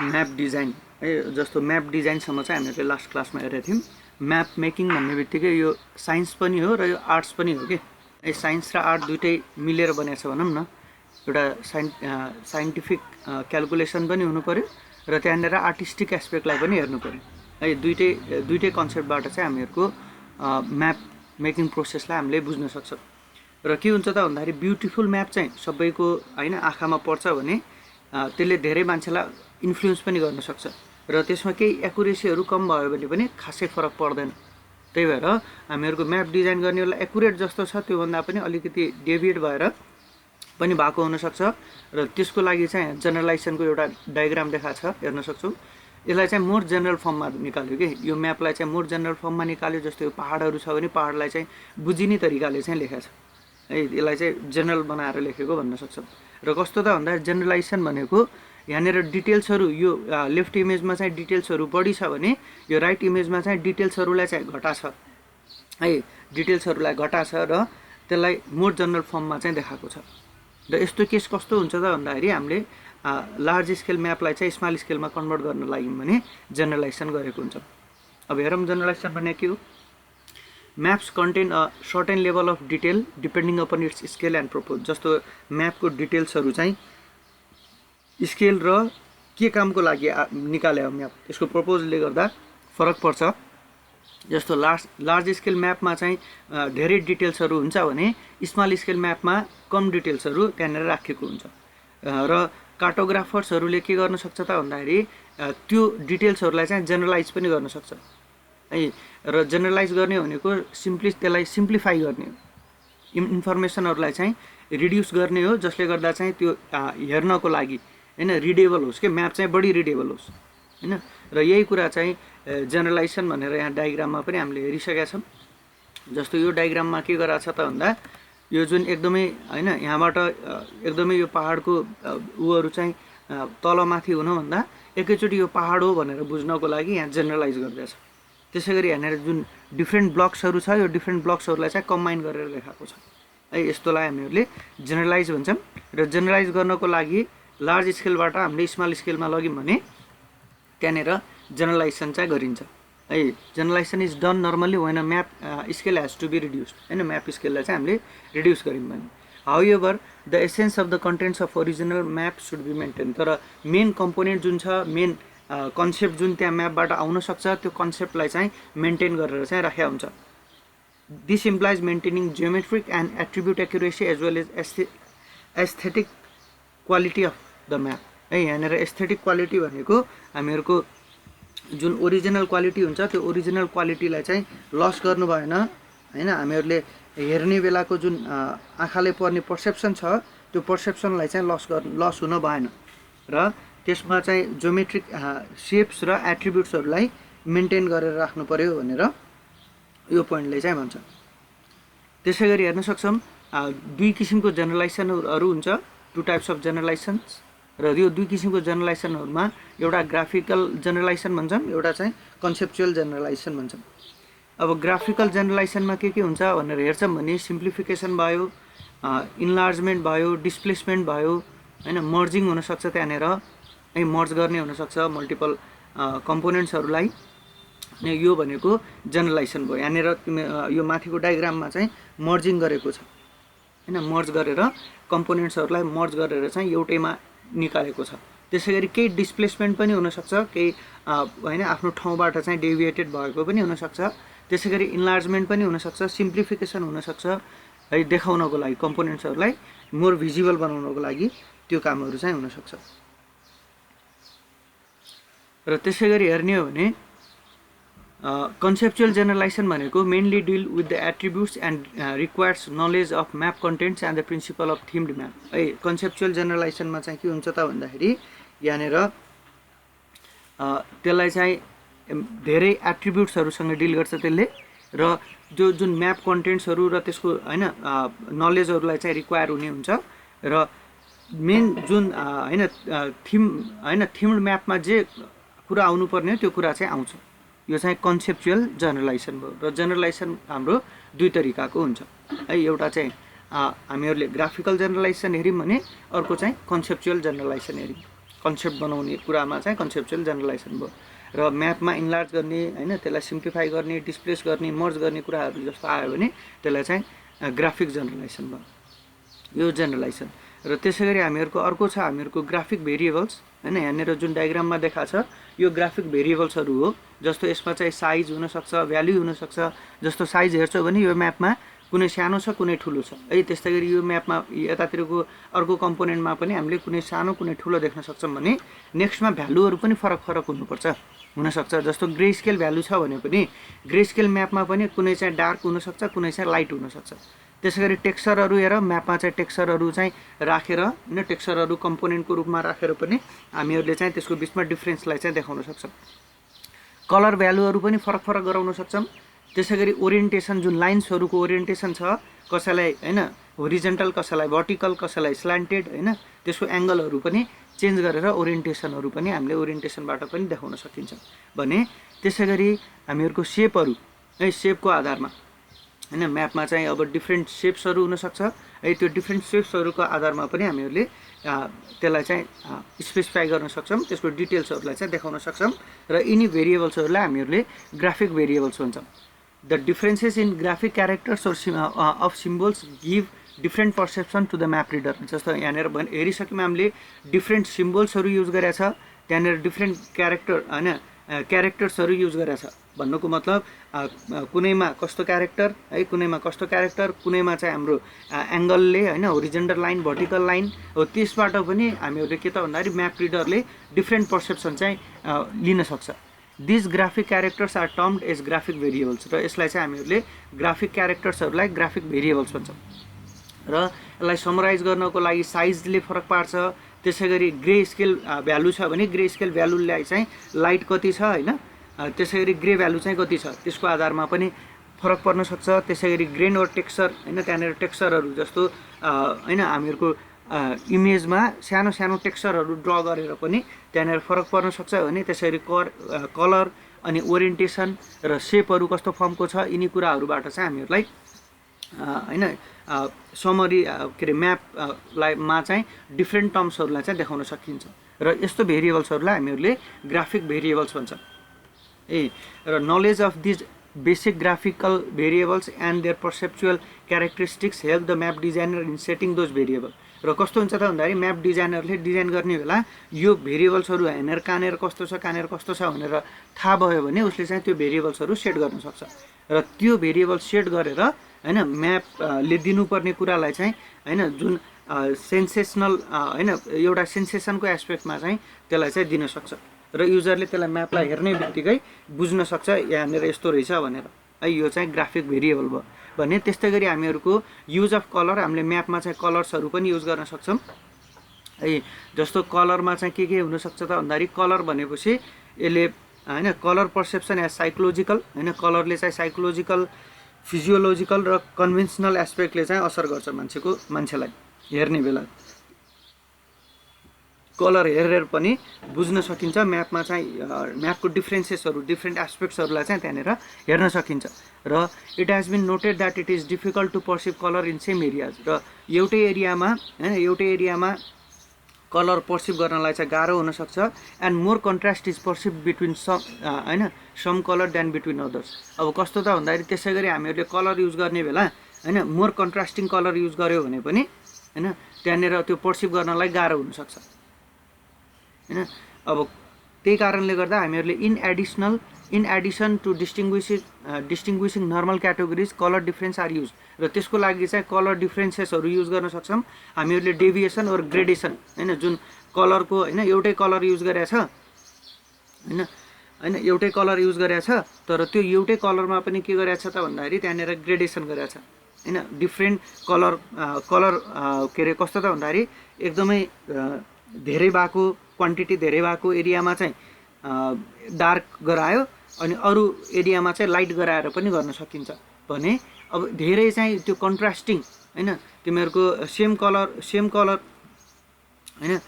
Map design है। जस्तो map डिजाइनसम्म चाहिँ हामीहरूले लास्ट क्लासमा हेरेको थियौँ। म्याप मेकिङ भन्ने बित्तिकै यो साइन्स पनि हो र यो आर्ट्स पनि हो कि। साइन्स र आर्ट दुइटै मिलेर बनेको छ भनौँ न। एउटा साइन्टिफिक क्यालकुलेसन पनि हुनु पऱ्यो र त्यहाँनिर आर्टिस्टिक एस्पेक्टलाई पनि हेर्नु पऱ्यो है। दुइटै कन्सेप्टबाट चाहिँ हामीहरूको म्याप मेकिङ प्रोसेसलाई हामीले बुझ्न सक्छौँ। र के हुन्छ त भन्दाखेरि ब्युटिफुल म्याप चाहिँ सबैको होइन आँखामा पर्छ भने त्यसले धेरै मान्छेलाई इन्फ्लुएन्स पनि गर्न सक्छ र त्यसमा केही एकुरेसीहरू कम भयो भने पनि खासै फरक पर्दैन। त्यही भएर हामीहरूको म्याप डिजाइन गर्नेलाई एकुरेट जस्तो छ त्योभन्दा पनि अलिकति डेभिएट भएर पनि भएको हुनसक्छ र त्यसको लागि चाहिँ जेनरलाइजेसनको एउटा डायग्राम देखाएको छ, हेर्न सक्छौँ। यसलाई चाहिँ मोर जेनरल फर्ममा निकाल्यो कि यो म्यापलाई चाहिँ मोर जेनरल फर्ममा निकाल्यो। जस्तो यो पहाडहरू छ भने पहाडलाई चाहिँ बुझिने तरिकाले चाहिँ लेखेको छ है। यसलाई चाहिँ जेनरल बनाएर लेखेको भन्न सक्छौँ। र कस्तो त भन्दा जेनरलाइजेसन भनेको यहाँनिर डिटेल्सहरू यो लेफ्ट इमेजमा चाहिँ डिटेल्सहरू बढी छ भने यो राइट इमेजमा चाहिँ डिटेल्सहरूलाई चाहिँ घटा छ है। डिटेल्सहरूलाई घटा छ र त्यसलाई मोर जनरल फर्ममा चाहिँ देखाएको छ। र यस्तो केस कस्तो हुन्छ त भन्दाखेरि हामीले लार्ज स्केल म्यापलाई चाहिँ स्मल स्केलमा कन्भर्ट गर्न लाग्यौँ भने जेनरलाइजेसन गरेको हुन्छ। अब हेरौँ जेनरलाइजेसन भने के हो। Maps contain a certain level of detail depending upon its scale and purpose. जस्तो म्यापको डिटेल्सहरू चाहिँ स्केल र के कामको लागि निकाल्यो म्याप त्यसको प्रपोजले गर्दा फरक पर्छ। जस्तो लार्ज स्केल म्यापमा चाहिँ धेरै डिटेल्सहरू हुन्छ भने स्मल स्केल म्यापमा कम डिटेल्सहरू त्यहाँनिर राखेको हुन्छ। र कार्टोग्राफर्सहरूले के गर्न सक्छ त भन्दाखेरि त्यो डिटेल्सहरूलाई चाहिँ जेनरलाइज पनि गर्न सक्छ है। र जेनरलाइज गर्ने भनेको त्यसलाई सिम्प्लिफाई गर्ने हो, इन्फर्मेसनहरूलाई चाहिँ रिड्युस गर्ने हो, जसले गर्दा चाहिँ त्यो हेर्नको लागि होइन रिडेबल होस् कि म्याप चाहिँ बढी रिडेबल होस् होइन। र यही कुरा चाहिँ जेनरलाइजेसन भनेर यहाँ डायग्राममा पनि हामीले हेरिसकेका छौँ। जस्तो यो डायग्राममा के गराएको छ त भन्दा यो जुन एकदमै होइन यहाँबाट एकदमै यो पहाडको ऊहरू चाहिँ तलमाथि हुनुभन्दा एकैचोटि यो पहाड हो भनेर बुझ्नको लागि यहाँ जेनरलाइज गर्दैछ। त्यसै गरी यहाँनिर जुन डिफ्रेन्ट ब्लक्सहरू छ यो डिफ्रेन्ट ब्लक्सहरूलाई चाहिँ कम्बाइन गरेर देखाएको छ है। यस्तोलाई हामीहरूले जेनरलाइज भन्छौँ। र जेनरलाइज गर्नको लागि लार्ज स्केलबाट हामीले स्मल स्केलमा लग्यौँ भने त्यहाँनिर जेनरलाइजेसन चाहिँ गरिन्छ है। Generalization is done normally when a map scale has to be reduced होइन। म्याप स्केललाई चाहिँ हामीले रिड्युस गऱ्यौँ भने however the essence of the contents of original map should be maintain. तर मेन कम्पोनेन्ट जुन छ, मेन कन्सेप्ट जुन त्यहाँ म्यापबाट आउन सक्छ त्यो कन्सेप्टलाई चाहिँ मेन्टेन गरेर चाहिँ राखेको हुन्छ। This implies maintaining geometric and attribute accuracy as well as aesthetic quality of the map है। यहाँनिर एस्थेटिक क्वालिटी भनेको हामीहरूको जुन ओरिजिनल क्वालिटी हुन्छ त्यो ओरिजिनल क्वालिटीलाई चाहिँ लस गर्नु भएन होइन। हामीहरूले हेर्ने बेलाको जुन आँखाले पर्ने पर्सेप्सन छ त्यो पर्सेप्सनलाई चाहिँ लस हुन भएन र त्यसमा चाहिँ ज्योमेट्रिक सेप्स र एट्रिब्युट्सहरूलाई मेन्टेन गरेर राख्नु पर्यो भनेर यो पोइन्टले चाहिँ भन्छ। त्यसै गरी हेर्न सक्छौँ दुई किसिमको जेनरलाइजेसनहरू हुन्छ, टु टाइप्स अफ जेनरलाइजेसन्स। र यो दुई किसिमको जेनरलाइजेसनहरूमा एउटा ग्राफिकल जेनरलाइजेसन भन्छौँ, एउटा चाहिँ कन्सेप्चुअल जेनरलाइजेसन भन्छौँ। अब ग्राफिकल जेनरलाइजेसनमा के हुन्छ भनेर हेर्छौँ भने सिम्प्लिफिकेसन भयो, इन्लार्जमेन्ट भयो, डिस्प्लेसमेन्ट भयो होइन, मर्जिङ हुनसक्छ त्यहाँनिर है, मर्ज गर्ने हुनसक्छ मल्टिपल कम्पोनेन्ट्सहरूलाई। यो भनेको जेनरलाइजेसन भयो। यहाँनिर यो माथिको डायग्राममा चाहिँ मर्जिङ गरेको छ होइन, मर्ज गरेर कम्पोनेन्ट्सहरूलाई मर्ज गरेर चाहिँ एउटैमा निकालेको छ। त्यसै गरी केही डिस्प्लेसमेन्ट पनि हुनसक्छ, केही होइन आफ्नो ठाउँबाट चाहिँ डेभिएटेड भएको पनि हुनसक्छ। त्यसै गरी इन्लार्जमेन्ट पनि हुनसक्छ, सिम्प्लिफिकेसन हुनसक्छ है, देखाउनको लागि कम्पोनेन्ट्सहरूलाई मोर भिजिबल बनाउनको लागि त्यो कामहरू चाहिँ हुनसक्छ। र त्यसै गरी हेर्ने हो भने कन्सेप्चुअल जेनरलाइजेसन भनेको mainly deal with the attributes and requires knowledge of map contents and the principle of themed map है। कन्सेप्चुअल जेनरलाइजेसनमा चाहिँ के हुन्छ त भन्दाखेरि यहाँनिर त्यसलाई चाहिँ धेरै एट्रिब्युट्सहरूसँग डिल गर्छ त्यसले। र जुन म्याप कन्टेन्ट्सहरू र त्यसको होइन नलेजहरूलाई चाहिँ रिक्वायर हुने हुन्छ। र मेन जुन होइन थिम्ड म्यापमा जे कुरा आउनुपर्ने हो त्यो कुरा चाहिँ आउँछ। यो चाहिँ कन्सेप्चुअल जेनरलाइजेसन भयो। र जेनरलाइजेसन हाम्रो दुई तरिकाको हुन्छ है। एउटा चाहिँ हामीहरूले ग्राफिकल जेनरलाइजेसन हेऱ्यौँ भने अर्को चाहिँ कन्सेप्चुअल जेनरलाइजेसन हेऱ्यौँ। कन्सेप्ट बनाउने कुरामा चाहिँ कन्सेप्चुअल जेनरलाइजेसन भयो र म्यापमा इन्लार्ज गर्ने हैन त्यसलाई सिम्प्लिफाई गर्ने डिस्प्लेस गर्ने मर्ज गर्ने कुराहरू जस्तो आयो भने त्यसलाई चाहिँ ग्राफिक जेनरलाइजेसन भयो यो जेनरलाइजेसन र त्यसैगरी हामीहरूको अर्को छ हामीहरूको ग्राफिक भेरिएबल्स हैन यहाँनिर जुन डायग्राममा देखाएको छ यो ग्राफिक भेरिएबल्सहरू हो जस्तो यसमा चाहिँ साइज हुनसक्छ भ्याल्यु हुनसक्छ जस्तो साइज हेर्छौँ भने यो म्यापमा कुनै सानो छ कुनै ठुलो छ है त्यस्तै गरी यो म्यापमा यतातिरको अर्को कम्पोनेन्टमा पनि हामीले कुनै सानो कुनै ठुलो देख्न सक्छौँ भने नेक्स्टमा भ्यालुहरू पनि फरक फरक हुनसक्छ जस्तो ग्रे स्केल भ्यालु छ भने पनि ग्रे स्केल म्यापमा पनि कुनै चाहिँ डार्क हुनसक्छ कुनै चाहिँ लाइट हुनसक्छ त्यसै गरी टेक्सचरहरू हेर म्यापमा चाहिँ टेक्सचरहरू चाहिँ राखेर हैन टेक्सचरहरू कम्पोनेन्टको रूपमा राखेर पनि हामीहरूले चाहिँ त्यसको बिचमा डिफरेन्सलाई चाहिँ देखाउन सक्छौँ कलर भ्यालुहरू पनि फरक फरक गराउन सक्छौँ त्यसै गरी ओरिएन्टेसन जुन लाइन्सहरूको ओरिएन्टेसन छ कसैलाई हैन होरिजेन्टल कसैलाई भर्टिकल कसैलाई स्ल्यान्टेड हैन त्यसको एङ्गलहरू पनि चेन्ज गरेर ओरिएन्टेसनहरू पनि हामीले ओरिएन्टेसनबाट पनि देखाउन सकिन्छ भने त्यसै गरी हामीहरूको सेपहरू है सेपको आधारमा हैन म्यापमा चाहिँ अब डिफ्रेन्ट सेप्सहरू हुनसक्छ है त्यो डिफ्रेन्ट सेप्सहरूको आधारमा पनि हामीहरूले त्यसलाई चाहिँ स्पेसिफाई गर्न सक्छौँ त्यसको डिटेल्सहरूलाई चाहिँ देखाउन सक्छौँ र यिनी भेरिएबल्सहरूलाई हामीहरूले ग्राफिक भेरिएबल्स भन्छौँ the differences in graphic characters of symbols give different perception to the map reader जस्तो यहाँनिर हेरिसक्यौँ हामीले डिफ्रेन्ट सिम्बल्सहरू युज गरेका छ त्यहाँनिर डिफ्रेन्ट क्यारेक्टर हैन क्यारेक्टर्सहरू युज गरेछ भन्नुको मतलब कुनैमा कस्तो क्यारेक्टर है कुनैमा कस्तो क्यारेक्टर कुनैमा चाहिँ हाम्रो एङ्गलले हैन होरिजेन्टल लाइन भर्टिकल लाइन हो त्यसबाट पनि हामीहरूले के त भन्दाखेरि म्याप रिडरले डिफ्रेन्ट पर्सेप्सन चाहिँ लिन सक्छ this graphic characters are termed as graphic variables र यसलाई चाहिँ हामीहरूले ग्राफिक क्यारेक्टर्सहरूलाई ग्राफिक भेरिएबल्स भन्छौँ र यसलाई समराइज गर्नको लागि साइजले फरक पार्छ त्यसै गरी ग्रे स्केल भ्यालु छ भने ग्रे स्केल भ्यालुलाई चाहिँ लाइट कति छ हैन त्यसै गरी ग्रे भ्यालु चाहिँ कति छ त्यसको आधारमा पनि फरक पर्न सक्छ त्यसै गरी ग्रेन और टेक्सचर हैन त्यहाँनिर टेक्सचरहरू जस्तो हैन हामीहरूको इमेजमा सानो सानो टेक्सचरहरू ड्र गरेर पनि त्यहाँनिर फरक पर्न सक्छ भने त्यसरी कलर अनि ओरिएन्टेसन र सेपहरू कस्तो फर्मको छ यिनी कुराहरूबाट चाहिँ हामीहरूलाई हैन समरी के अरे म्यापलाई मा चाहिँ डिफ्रेन्ट टर्म्सहरूलाई चाहिँ देखाउन सकिन्छ र यस्तो भेरिएबल्सहरूलाई हामीहरूले ग्राफिक भेरिएबल्स भन्छ र knowledge of this basic graphical variables and their perceptual characteristics help the map designer in setting those variable र कस्तो हुन्छ त भन्दाखेरि म्याप डिजाइनरले डिजाइन गर्ने बेला यो भेरिएबल्सहरू हेरेर कहाँनिर कस्तो छ भनेर थाहा भयो भने उसले चाहिँ त्यो भेरिएबल्सहरू सेट गर्न सक्छ र त्यो भेरिएबल सेट गरेर हैन म्यापले दिनुपर्ने कुरालाई चाहिँ हैन जुन सेन्सेसनल हैन एउटा सेन्सेसनको एस्पेक्टमा चाहिँ त्यसलाई चाहिँ दिन सक्छ र युजरले त्यसलाई म्यापलाई हेर्ने बित्तिकै बुझ्न सक्छ यहाँनिर यस्तो रहेछ भनेर है यो चाहिँ ग्राफिक भेरिएबल भयो भने त्यस्तै गरी हामीहरूको युज अफ कलर हामीले म्यापमा चाहिँ कलर्सहरू पनि युज गर्न सक्छौँ है जस्तो कलरमा चाहिँ के हुनसक्छ त भन्दाखेरि कलर भनेपछि यसले हैन कलर पर्सेप्सन एज साइकोलोजिकल हैन कलरले चाहिँ साइकोलोजिकल फिजियोलोजिकल र कन्भेन्सनल एस्पेक्टले चाहिँ असर गर्छ मान्छेलाई हेर्ने बेला कलर हेरेर पनि बुझ्न सकिन्छ म्यापमा चाहिँ म्यापको डिफरेन्सेसहरू डिफ्रेन्ट एस्पेक्ट्सहरूलाई चाहिँ त्यहाँनिर हेर्न सकिन्छ र it has been noted that it is difficult to perceive colour in same areas र एउटै एरियामा कलर पर्सिभ गर्नलाई चाहिँ गाह्रो हुनसक्छ and more contrast is perceive between हैन some colour than between others अब कस्तो त भन्दाखेरि त्यसै गरी हामीहरूले कलर युज गर्ने बेला हैन मोर कन्ट्रास्टिङ कलर युज गर्यो भने पनि हैन त्यहाँनिर त्यो पर्सिभ गर्नलाई गाह्रो हुनसक्छ हैन अब त्यही कारणले गर्दा हामीहरूले in addition to distinguishing normal categories colour difference are use र त्यसको लागि चाहिँ कलर डिफरेन्सेसहरू युज गर्न सक्छौँ हामीहरूले डेभिएसन और ग्रेडेसन हैन जुन कलरको हैन एउटै कलर युज गरेछ हैन एउटै कलर युज गरेछ तर त्यो एउटै कलरमा पनि के गरेछ त भन्दाखेरि त्यहाँनिर ग्रेडेसन गरेछ हैन डिफ्रेन्ट कलर के अरे कस्तो त भन्दाखेरि एकदमै धेरै भएको क्वान्टिटी धेरै भएको एरियामा चाहिँ डार्क गरायो अनि अरू एरियामा चाहिँ लाइट गराएर पनि गर्न सकिन्छ भने अब धेरै चाहिँ त्यो कन्ट्रास्टिङ हैन तिमीहरूको सेम कलर हैन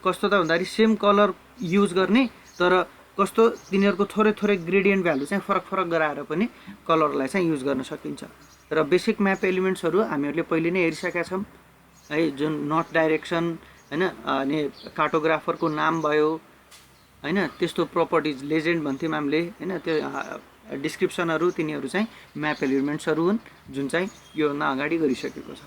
कस्तो त भन्दाखेरि सेम कलर युज गर्ने तर कस्तो तिनीहरूको थोरै ग्रेडियन्ट भ्यालु चाहिँ फरक गराएर पनि कलरलाई चाहिँ युज गर्न सकिन्छ र बेसिक म्याप एलिमेन्ट्सहरू हामीहरूले पहिले नै हेरिसकेका छौँ है जुन नर्थ डाइरेक्सन हैन। अनि कार्टोग्राफरको नाम भयो हैन, त्यस्तो प्रपर्टिज लेजेन्ड भन्थ्यौँ हामीले हैन, त्यो डिस्क्रिप्सनहरू तिनीहरू चाहिँ म्याप एलिमेन्ट्सहरू हुन् जुन चाहिँ योभन्दा अगाडि गरिसकेको छ।